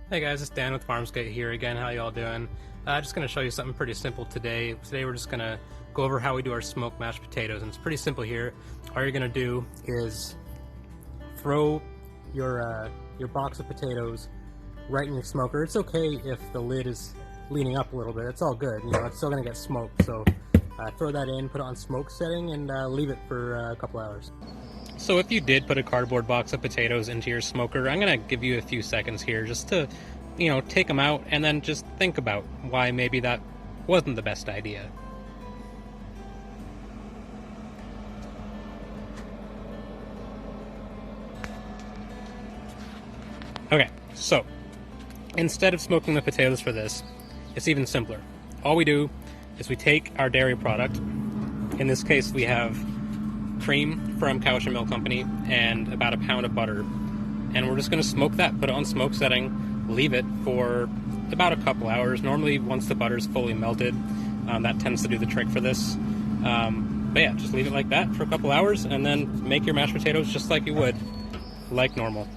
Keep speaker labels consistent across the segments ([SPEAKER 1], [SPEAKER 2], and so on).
[SPEAKER 1] Hey guys, it's Dan with Farmsgate here again. How y'all doing? Just going to show you something pretty simple today. Today we're just going to go over how we do our smoked mashed potatoes, and it's pretty simple here. All you're going to do is throw your box of potatoes right in your smoker. It's okay if the lid is leaning up a little bit. It's all good. You know, it's still going to get smoked. So throw that in, put it on smoke setting, and leave it for a couple hours. So if you did put a cardboard box of potatoes into your smoker, I'm going to give you a few seconds here just to, take them out and then just think about why maybe that wasn't the best idea. Okay, so instead of smoking the potatoes for this, it's even simpler. All we do is we take our dairy product. In this case, we have cream from Cowichan Milk Company and about a pound of butter, and we're just going to smoke that, put it on smoke setting, leave it for about a couple hours. Normally once the butter is fully melted, that tends to do the trick for this, but yeah, just leave it like that for a couple hours and then make your mashed potatoes just like you would, like normal.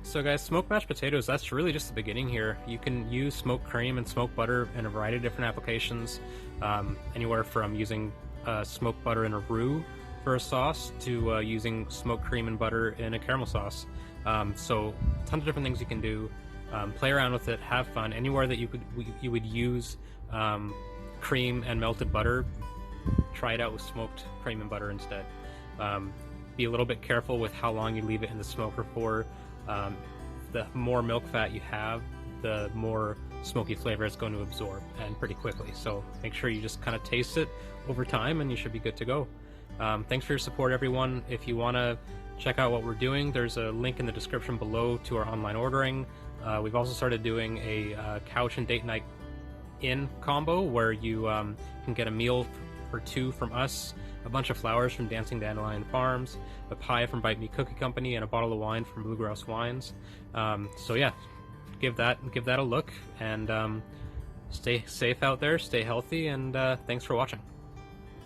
[SPEAKER 1] So guys, smoked mashed potatoes, that's really just the beginning here. You can use smoked cream and smoked butter in a variety of different applications, anywhere from using smoked butter in a roux for a sauce to using smoked cream and butter in a caramel sauce. So tons of different things you can do. Play around with it, have fun. Anywhere that you would use cream and melted butter, try it out with smoked cream and butter instead. Be a little bit careful with how long you leave it in the smoker for. The more milk fat you have, the more smoky flavor it's going to absorb, and pretty quickly. So make sure you just kind of taste it over time and you should be good to go. Thanks for your support, everyone. If you want to check out what we're doing, there's a link in the description below to our online ordering. We've also started doing a Cowichan date night in combo where you can get a meal for two from us, a bunch of flowers from Dancing Dandelion Farms, a pie from Bite Me Cookie Company, and a bottle of wine from Bluegrass Wines. So yeah, give that a look, and stay safe out there, stay healthy, and thanks for watching.